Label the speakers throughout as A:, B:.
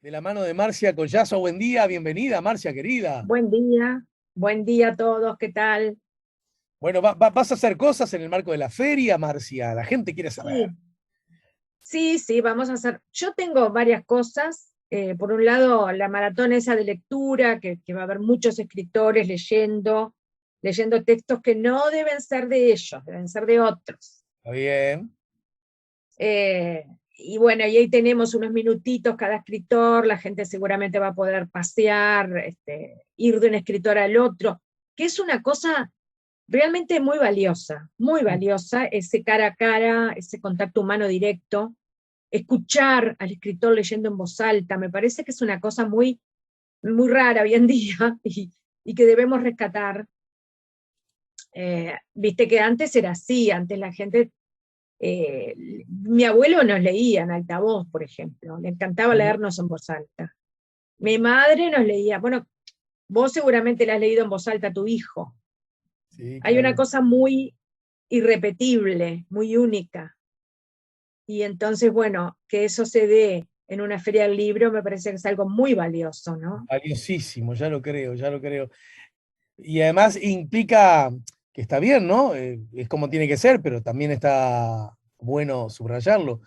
A: De la mano de Marcia Collazo, buen día, bienvenida Marcia querida.
B: Buen día a todos, ¿qué tal?
A: Bueno, vas a hacer cosas en el marco de la feria, Marcia, la gente quiere saber.
B: Sí, sí, vamos a hacer. Yo tengo varias cosas. Por un lado, la maratón esa de lectura, que va a haber muchos escritores leyendo textos que no deben ser de ellos, deben ser de otros.
A: Está bien.
B: Y bueno, y ahí tenemos unos minutitos cada escritor, la gente seguramente va a poder pasear, ir de un escritor al otro, que es una cosa realmente muy valiosa, ese cara a cara, ese contacto humano directo, escuchar al escritor leyendo en voz alta, me parece que es una cosa muy rara hoy en día y que debemos rescatar. Viste que antes era así, antes la gente, mi abuelo nos leía en altavoz, por ejemplo, le encantaba
A: Sí,
B: leernos en voz alta. Mi madre nos leía, bueno, vos seguramente le has leído en voz alta a tu hijo.
A: sí,
B: Hay una
A: claro.
B: cosa muy irrepetible, muy única. Y entonces, bueno, que eso se dé en una feria del libro me parece que es algo muy valioso, ¿no?
A: Valiosísimo, ya lo creo, ya lo creo. Y además implica que está bien, ¿no? Es como tiene que ser, pero también está bueno subrayarlo.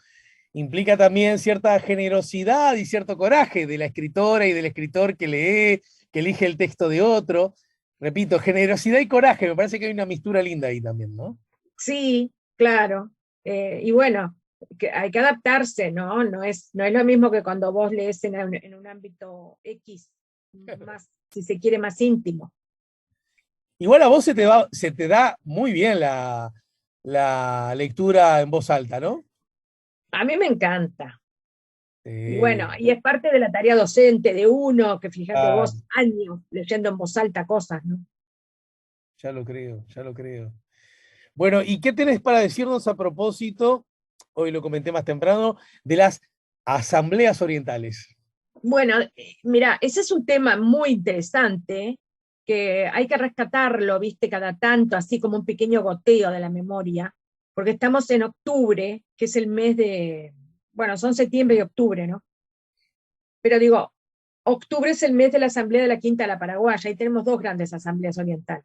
A: Implica también cierta generosidad y cierto coraje de la escritora y del escritor que lee, que elige el texto de otro. Repito, generosidad y coraje, me parece que hay una mistura linda ahí también, ¿no?
B: Sí, claro. Y bueno, que hay que adaptarse, ¿no? No es lo mismo que cuando vos lees en un ámbito X, más, si se quiere, más íntimo.
A: Igual a vos se te da muy bien la lectura en voz alta, ¿no?
B: A mí me encanta. Y bueno,
A: Sí,
B: y es parte de la tarea docente de uno, que fíjate
A: ah,
B: vos, años leyendo en voz alta cosas, ¿no?
A: ya lo creo, ya lo creo. Bueno, ¿y qué tenés para decirnos a propósito, hoy lo comenté más temprano, de las asambleas orientales?
B: Bueno, mira, ese es un tema muy interesante que hay que rescatarlo, viste, cada tanto, así como un pequeño goteo de la memoria, porque estamos en octubre, que es el mes de, bueno, son septiembre y octubre, ¿no? Pero digo, octubre es el mes de la Asamblea de la Quinta de la Paraguaya, y tenemos dos grandes asambleas orientales,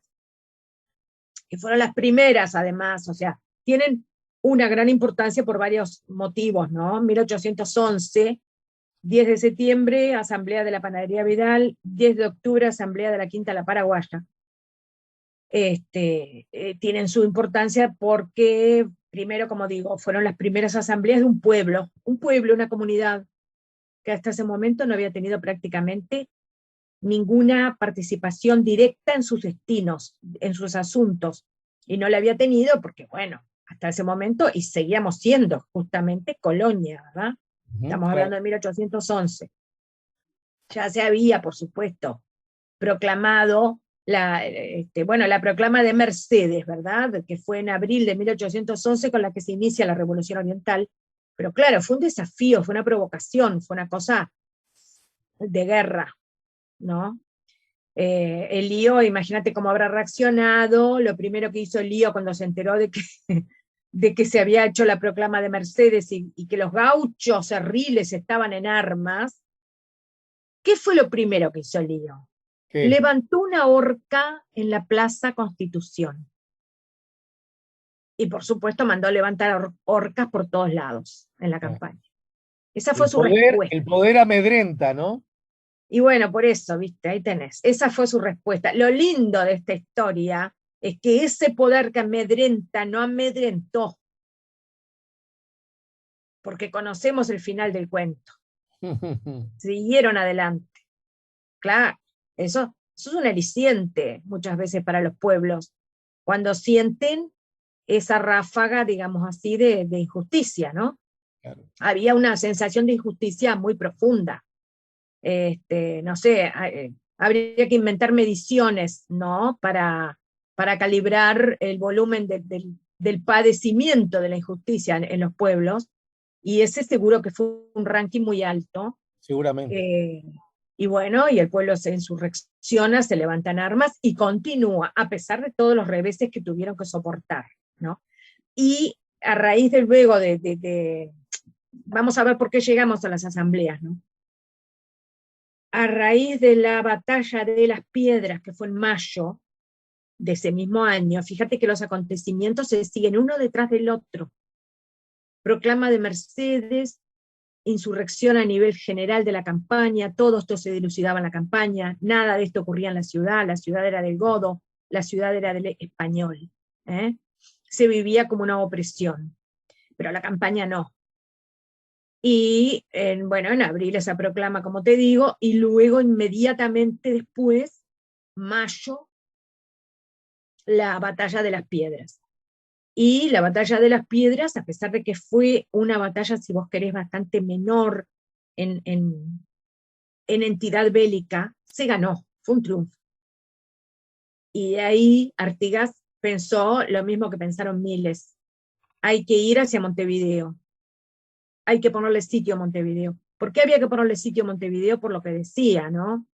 B: que fueron las primeras, además, o sea, tienen una gran importancia por varios motivos, ¿no? 1811 10 de septiembre, Asamblea de la Panadería Vidal, 10 de octubre, Asamblea de la Quinta La Paraguaya. Tienen su importancia porque, primero, como digo, fueron las primeras asambleas de un pueblo, una comunidad que hasta ese momento no había tenido prácticamente ninguna participación directa en sus destinos, en sus asuntos, y no la había tenido porque, bueno, hasta ese momento, y seguíamos siendo justamente colonia, ¿verdad?
A: Ujú,
B: Estamos
A: claro.
B: hablando de 1811. Ya se había, por supuesto, proclamado bueno, la proclama de Mercedes, ¿verdad? Que fue en abril de 1811 con la que se inicia la Revolución Oriental. Pero claro, fue un desafío, fue una provocación, fue una cosa de guerra, ¿no? El lío, imagínate cómo habrá reaccionado. Lo primero que hizo el lío cuando se enteró de que se había hecho la proclama de Mercedes y que los gauchos cerriles estaban en armas. ¿Qué fue lo primero que hizo el lío?
A: ¿Qué?
B: Levantó una horca en la Plaza Constitución. Y por supuesto mandó levantar horcas por todos lados en la
A: Ah,
B: campaña. Esa fue su respuesta.
A: el poder amedrenta, ¿no?
B: Y bueno, por eso, viste, ahí tenés. Esa fue su respuesta. Lo lindo de esta historia es que ese poder que amedrenta no amedrentó, porque conocemos el final del cuento. Siguieron adelante. Claro, eso es un aliciente muchas veces para los pueblos, cuando sienten esa ráfaga, digamos así, de injusticia, ¿no?
A: Claro.
B: Había una sensación de injusticia muy profunda. No sé, habría que inventar mediciones, ¿no? Para calibrar el volumen del padecimiento de la injusticia en los pueblos, y ese seguro que fue un ranking muy alto.
A: Seguramente.
B: eh, y bueno, y el pueblo se insurrecciona, se levantan armas y continúa, a pesar de todos los reveses que tuvieron que soportar, ¿no? Y a raíz de luego vamos a ver por qué llegamos a las asambleas, ¿no? a raíz de la batalla de las Piedras, que fue en mayo de ese mismo año, fíjate que los acontecimientos se siguen uno detrás del otro. Proclama de Mercedes, insurrección a nivel general de la campaña, todo esto se dilucidaba en la campaña, nada de esto ocurría en la ciudad era del godo, la ciudad era del español. Se vivía como una opresión, pero la campaña no. Y bueno, en abril esa proclama, como te digo, y luego inmediatamente después, mayo, la batalla de las Piedras. Y la batalla de las Piedras, a pesar de que fue una batalla, si vos querés, bastante menor en entidad bélica, se ganó, fue un triunfo. Y de ahí Artigas pensó lo mismo que pensaron miles: hay que ir hacia Montevideo, hay que ponerle sitio a Montevideo. ¿Por qué había que ponerle sitio a Montevideo? Por lo que decía, ¿no?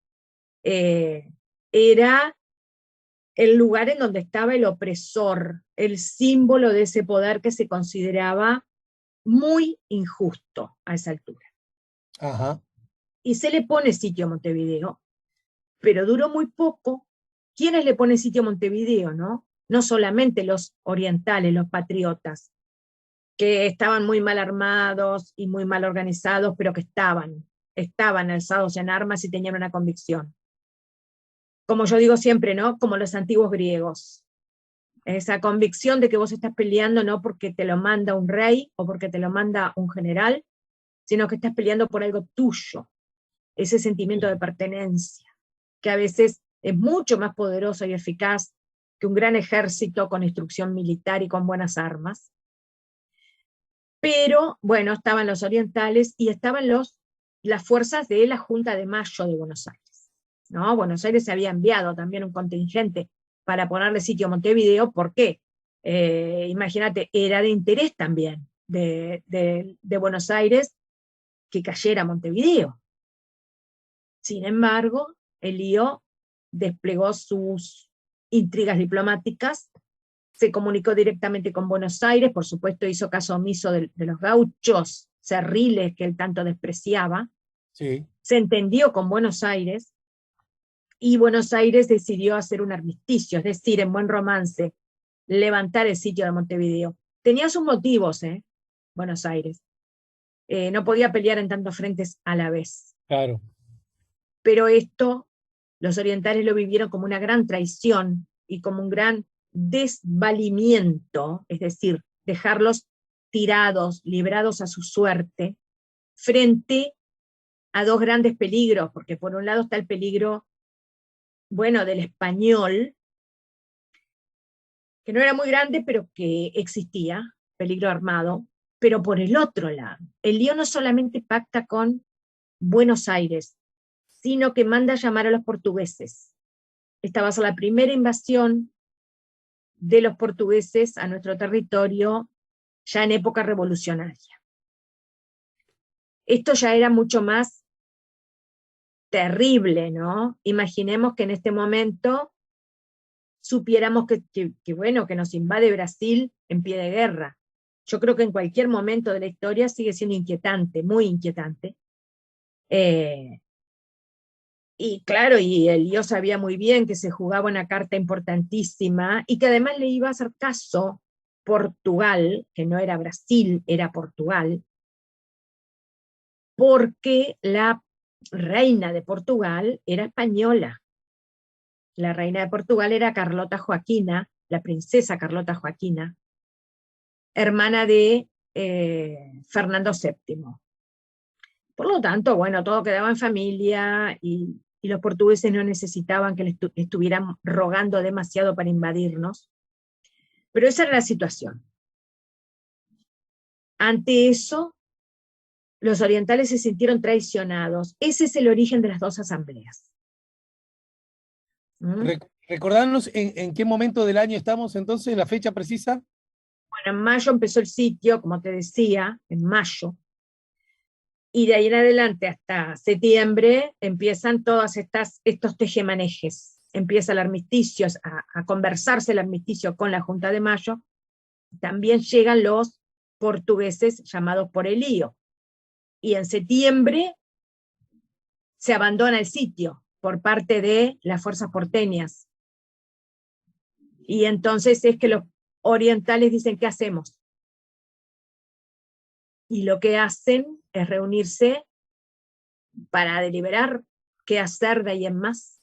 B: Era el lugar en donde estaba el opresor, el símbolo de ese poder que se consideraba muy injusto a esa altura.
A: Ajá.
B: Y se le pone sitio a Montevideo, pero duró muy poco. ¿Quiénes le ponen sitio a Montevideo, no? No solamente los orientales, los patriotas, que estaban muy mal armados y muy mal organizados, pero que estaban alzados en armas y tenían una convicción. Como yo digo siempre, ¿no? Como los antiguos griegos. Esa convicción de que vos estás peleando no porque te lo manda un rey o porque te lo manda un general, sino que estás peleando por algo tuyo. Ese sentimiento de pertenencia, que a veces es mucho más poderoso y eficaz que un gran ejército con instrucción militar y con buenas armas. Pero, bueno, estaban los orientales y estaban las fuerzas de la Junta de Mayo de Buenos Aires, ¿no? Buenos Aires se había enviado también un contingente para ponerle sitio a Montevideo. ¿Por qué? Imagínate, era de interés también de Buenos Aires que cayera Montevideo. Sin embargo, el lío desplegó sus intrigas diplomáticas, se comunicó directamente con Buenos Aires, por supuesto hizo caso omiso de los gauchos cerriles que él tanto despreciaba,
A: Sí.
B: se entendió con Buenos Aires, y Buenos Aires decidió hacer un armisticio, es decir, en buen romance, levantar el sitio de Montevideo. Tenía sus motivos, Buenos Aires. No podía pelear en tantos frentes a la vez.
A: Claro.
B: Pero esto, los orientales lo vivieron como una gran traición y como un gran desvalimiento, es decir, dejarlos tirados, librados a su suerte, frente a dos grandes peligros, porque por un lado está el peligro, bueno, del español, que no era muy grande, pero que existía, peligro armado, pero por el otro lado, el lío no solamente pacta con Buenos Aires, sino que manda a llamar a los portugueses. Esta va a ser la primera invasión de los portugueses a nuestro territorio ya en época revolucionaria. Esto ya era mucho más terrible, ¿no? Imaginemos que en este momento supiéramos bueno, que nos invade Brasil en pie de guerra. Yo creo que en cualquier momento de la historia sigue siendo inquietante, muy inquietante. Y claro, y el lío sabía muy bien que se jugaba una carta importantísima y que además le iba a hacer caso Portugal, que no era Brasil, era Portugal, porque la reina de Portugal era española. La reina de Portugal era Carlota Joaquina, la princesa Carlota Joaquina, hermana de Fernando VII. Por lo tanto, bueno, todo quedaba en familia y los portugueses no necesitaban que les estuvieran rogando demasiado para invadirnos. Pero esa era la situación. Ante eso, los orientales se sintieron traicionados. Ese es el origen de las dos asambleas. ¿Mm?
A: Recordarnos en qué momento del año estamos entonces, la fecha precisa.
B: Bueno, en mayo empezó el sitio, como te decía, en mayo. Y de ahí en adelante hasta septiembre empiezan estos tejemanejes. Empieza el armisticio, a conversarse el armisticio con la Junta de Mayo. También llegan los portugueses llamados por el lío. Y en septiembre se abandona el sitio por parte de las fuerzas porteñas. Y entonces es que los orientales dicen, ¿qué hacemos? Y lo que hacen es reunirse para deliberar qué hacer de ahí en más.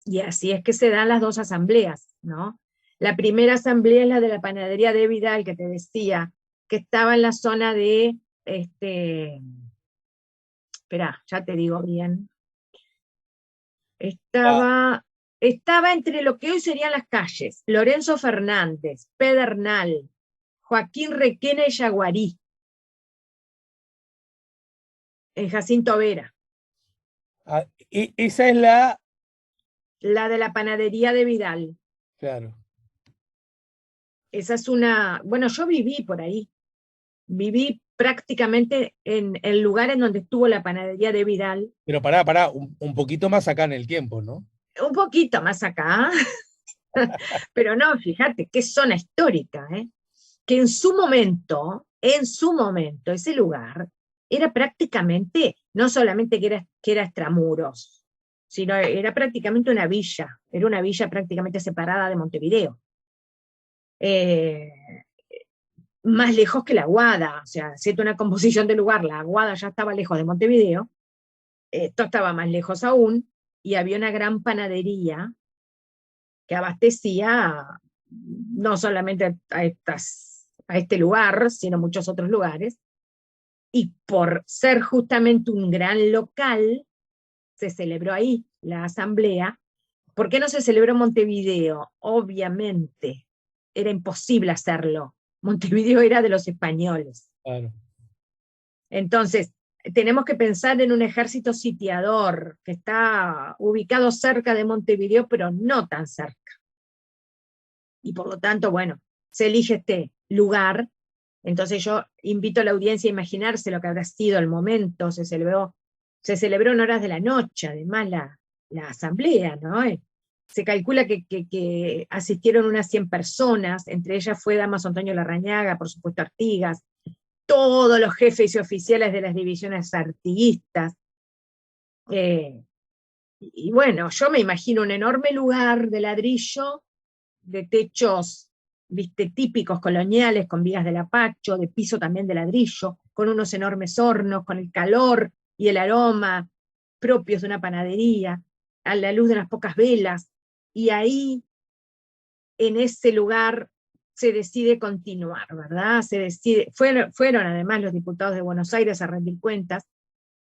B: Y así es que se dan las dos asambleas, ¿no? La primera asamblea es la de la panadería de Vidal, que te decía, que estaba en la zona de, espera, ya te digo bien,
A: Ah,
B: estaba entre lo que hoy serían las calles, Lorenzo Fernández, Pedernal, Joaquín Requena y Yaguarí, en Jacinto Vera,
A: esa es la,
B: la de la panadería de Vidal.
A: claro,
B: Esa es una, bueno, yo viví por ahí, viví prácticamente en el lugar en donde estuvo la panadería de Vidal,
A: pero pará, un poquito más acá en el tiempo, ¿no?
B: un poquito más acá, pero no, fíjate, qué zona histórica, ¿eh? Que en su momento, ese lugar era prácticamente, no solamente que era extramuros, sino era prácticamente una villa, era una villa prácticamente separada de Montevideo. Eh, Más lejos que la Aguada, o sea, siendo una composición de lugar, la Aguada ya estaba lejos de Montevideo, esto estaba más lejos aún, y había una gran panadería que abastecía no solamente a este lugar, sino muchos otros lugares, y por ser justamente un gran local, se celebró ahí la asamblea. ¿Por qué no se celebró en Montevideo? Obviamente, era imposible hacerlo. Montevideo era de los españoles.
A: Claro.
B: Entonces, tenemos que pensar en un ejército sitiador que está ubicado cerca de Montevideo, pero no tan cerca. Y por lo tanto, bueno, se elige este lugar. Entonces yo invito a la audiencia a imaginarse lo que habrá sido el momento. Se celebró en horas de la noche, además, la asamblea, ¿no? Se calcula que asistieron unas 100 personas, entre ellas fue Damaso Antonio Larrañaga, por supuesto Artigas, todos los jefes y oficiales de las divisiones artiguistas. Y bueno, yo me imagino un enorme lugar de ladrillo, de techos, viste, típicos coloniales, con vigas de lapacho, de piso también de ladrillo, con unos enormes hornos, con el calor y el aroma propios de una panadería, a la luz de unas pocas velas, y ahí, en ese lugar, se decide continuar, ¿verdad? Fueron además los diputados de Buenos Aires a rendir cuentas,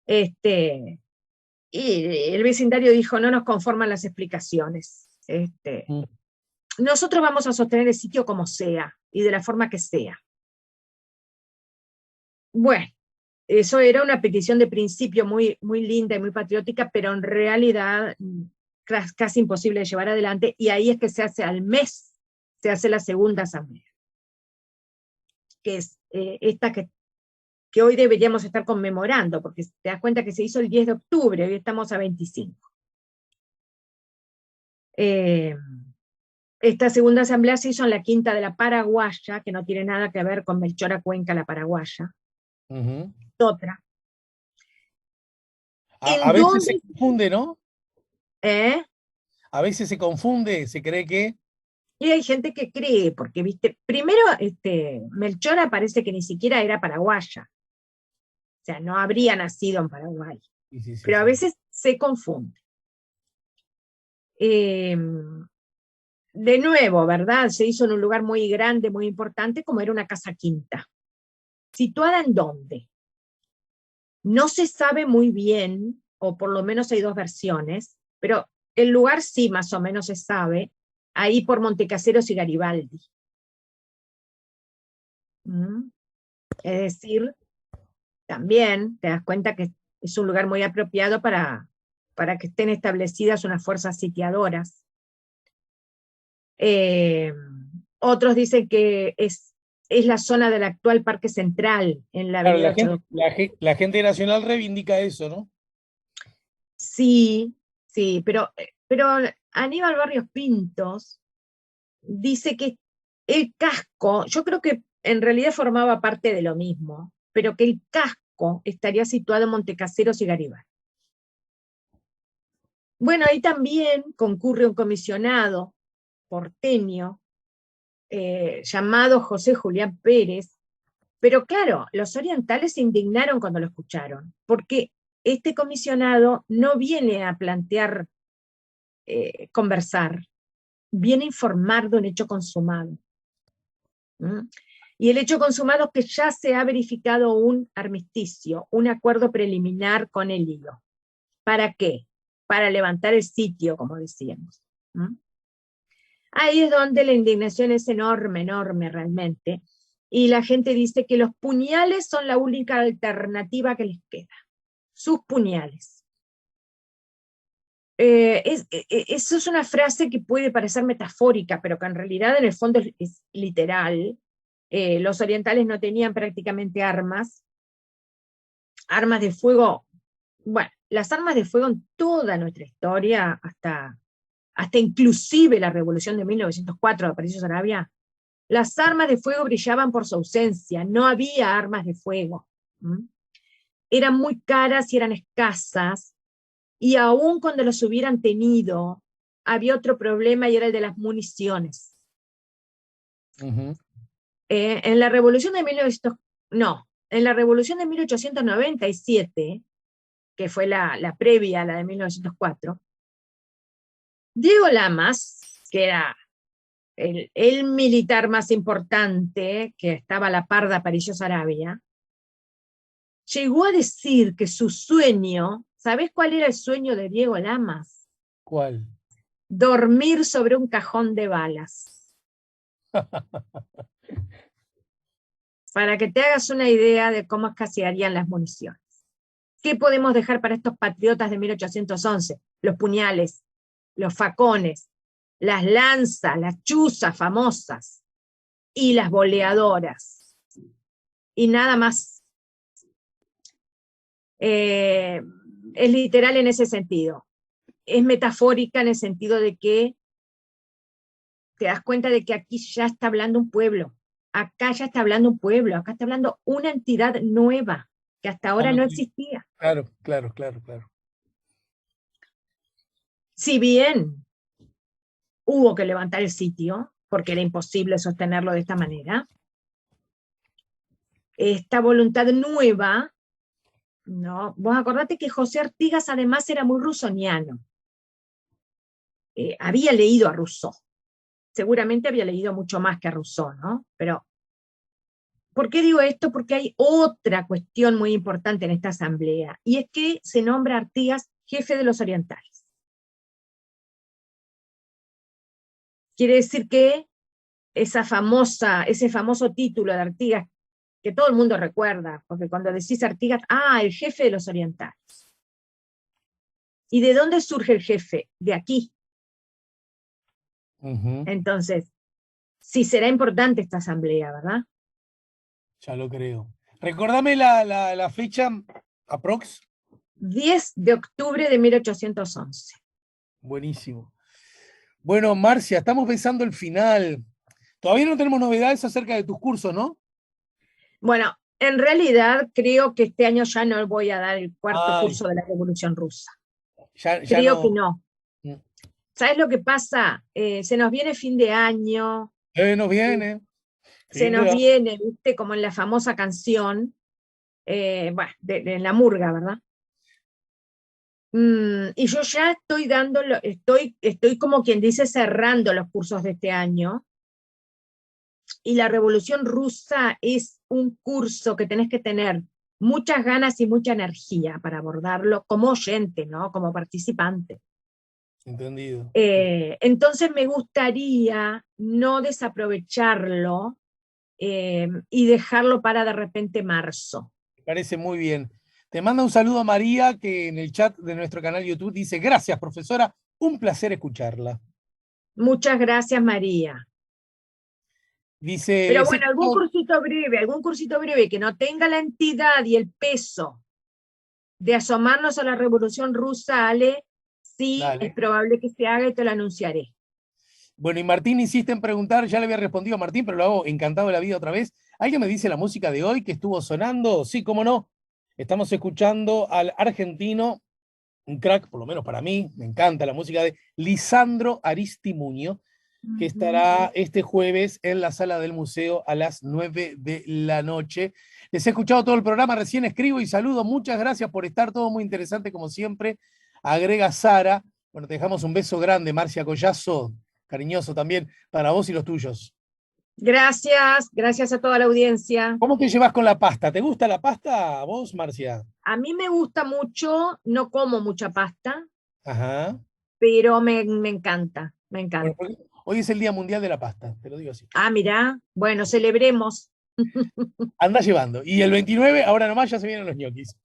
B: y el vecindario dijo, no nos conforman las explicaciones.
A: Mm.
B: Nosotros vamos a sostener el sitio como sea y de la forma que sea. Bueno, eso era una petición de principio muy, muy linda y muy patriótica, pero en realidad casi imposible de llevar adelante, y ahí es que se hace al mes, se hace la segunda asamblea, que es esta que hoy deberíamos estar conmemorando, porque te das cuenta que se hizo el 10 de octubre, hoy estamos a 25. Esta segunda asamblea se hizo en la Quinta de la Paraguaya, que no tiene nada que ver con Melchora Cuenca la Paraguaya,
A: Ujú.
B: otra.
A: A
B: ¿En
A: veces se
B: dónde?
A: confunde, ¿no?
B: ¿Eh?
A: A veces se confunde, se cree que.
B: Y hay gente que cree, porque, viste, primero, Melchora parece que ni siquiera era paraguaya, o sea, no habría nacido en Paraguay,
A: Sí, sí, sí,
B: pero a
A: sí.
B: veces se confunde. Eh, de nuevo, ¿verdad? Se hizo en un lugar muy grande, muy importante, como era una casa quinta. ¿Situada en dónde? No se sabe muy bien, o por lo menos hay dos versiones, pero el lugar sí más o menos se sabe, ahí por Montecaseros y Garibaldi. ¿Mm? Es decir, también te das cuenta que es un lugar muy apropiado para que estén establecidas unas fuerzas sitiadoras. Eh, Otros dicen que es la zona del actual Parque Central, en la
A: Claro,
B: avenida 8 de octubre.
A: la gente nacional reivindica eso, ¿no?
B: Sí, sí, pero Aníbal Barrios Pintos dice que el casco, yo creo que en realidad formaba parte de lo mismo, pero que el casco foco estaría situado en Montecaseros y Garibay. Bueno, ahí también concurre un comisionado porteño llamado José Julián Pérez, pero claro, los orientales se indignaron cuando lo escucharon, porque este comisionado no viene a plantear, conversar, viene a informar de un hecho consumado. ¿Mm? Y el hecho consumado es que ya se ha verificado un armisticio, un acuerdo preliminar con el lío. ¿Para qué? Para levantar el sitio, como decíamos. ¿Mm? Ahí es donde la indignación es enorme, enorme realmente, y la gente dice que los puñales son la única alternativa que les queda. Sus puñales. Eso es una frase que puede parecer metafórica, pero que en realidad en el fondo es literal. Los orientales no tenían prácticamente armas de fuego. Bueno, las armas de fuego en toda nuestra historia, hasta inclusive la revolución de 1904 de París y Arabia, las armas de fuego brillaban por su ausencia, no había armas de fuego. ¿Mm? Eran muy caras y eran escasas, y aun cuando los hubieran tenido, había otro problema y era el de las municiones.
A: Ujú.
B: En la revolución de 1897, que fue la previa a la de 1904, Diego Lamas, que era el militar más importante, que estaba a la par de Aparicio Saravia, llegó a decir que su sueño, ¿sabés cuál era el sueño de Diego Lamas?
A: ¿Cuál?
B: Dormir sobre un cajón de balas. Para que te hagas una idea de cómo escasearían las municiones. ¿Qué podemos dejar para estos patriotas de 1811? Los puñales, los facones, las lanzas, las chuzas famosas y las boleadoras. Y nada más. Es literal en ese sentido. Es metafórica en el sentido de que te das cuenta de que aquí ya está hablando un pueblo. Acá ya está hablando un pueblo. Acá está hablando una entidad nueva que hasta ahora no existía.
A: Claro, claro, claro, claro.
B: Si bien hubo que levantar el sitio, porque era imposible sostenerlo de esta manera, esta voluntad nueva, ¿no? Vos acordate que José Artigas además era muy rusoniano. Había leído a Rousseau. Seguramente había leído mucho más que a Rousseau, ¿no? Pero, ¿por qué digo esto? Porque hay otra cuestión muy importante en esta asamblea, y es que se nombra a Artigas jefe de los orientales. Quiere decir que ese famoso título de Artigas, que todo el mundo recuerda, porque cuando decís Artigas, el jefe de los orientales. ¿Y de dónde surge el jefe? De aquí.
A: Ujú.
B: Entonces, sí será importante esta asamblea, ¿verdad?
A: Ya lo creo. Recordame la fecha aprox.
B: 10 de octubre de 1811.
A: Buenísimo. Bueno, Marcia, estamos pensando el final. Todavía no tenemos novedades acerca de tus cursos, ¿no?
B: Bueno, en realidad creo que este año ya no voy a dar el cuarto
A: Ay,
B: curso de la Revolución Rusa.
A: ya
B: Creo que
A: no.
B: no.
A: Mm.
B: ¿Sabes lo que pasa? Se nos viene fin de año,
A: Nos viene.
B: se
A: Fin de
B: nos
A: año.
B: viene, ¿viste? Como en la famosa canción, bueno, de la murga, ¿verdad? Y yo ya estoy estoy como quien dice cerrando los cursos de este año, y la Revolución Rusa es un curso que tenés que tener muchas ganas y mucha energía para abordarlo como oyente, ¿no? Como participante.
A: Entendido.
B: Entonces me gustaría no desaprovecharlo y dejarlo para de repente marzo.
A: Me parece muy bien. Te manda un saludo a María, que en el chat de nuestro canal YouTube dice: gracias, profesora, un placer escucharla.
B: Muchas gracias, María.
A: Dice,
B: Pero bueno, algún cursito breve que no tenga la entidad y el peso de asomarnos a la Revolución Rusa, Ale, sí, es
A: dale.
B: probable que se haga y te lo anunciaré.
A: Bueno, y Martín insiste en preguntar, ya le había respondido a Martín, pero lo hago encantado de la vida otra vez. ¿Alguien me dice la música de hoy que estuvo sonando? Sí, cómo no. Estamos escuchando al argentino, un crack, por lo menos para mí, me encanta la música de Lisandro Aristimuño, que
B: Ujú.
A: estará este jueves en la sala del museo a las 9 de la noche. Les he escuchado todo el programa, recién escribo y saludo. Muchas gracias por estar, todo muy interesante como siempre. Agrega Sara. Bueno, te dejamos un beso grande, Marcia Collazo, cariñoso también para vos y los tuyos.
B: Gracias, gracias a toda la audiencia.
A: ¿Cómo te llevas con la pasta? ¿Te gusta la pasta a vos, Marcia?
B: A mí me gusta mucho, no como mucha pasta,
A: Ajá.
B: pero me encanta, me
A: Bueno,
B: encanta.
A: porque hoy es el Día Mundial de la Pasta, te lo digo así.
B: Ah, mirá, bueno, celebremos.
A: Anda llevando. Y el 29, ahora nomás, ya se vienen los ñoquis.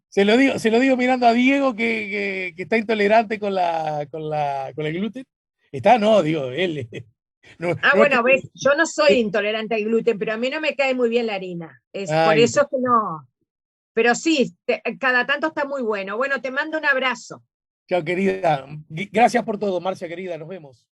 A: Se lo digo mirando a Diego que está intolerante con el gluten. Está, no, digo, él.
B: Ah,
A: Nuestro,
B: bueno, ves, yo no soy intolerante al gluten, pero a mí no me cae muy bien la harina. Es por
A: ay,
B: eso es que no. Pero sí, cada tanto está muy bueno. Bueno, te mando un abrazo.
A: chao, querida. Gracias por todo, Marcia, querida. Nos vemos.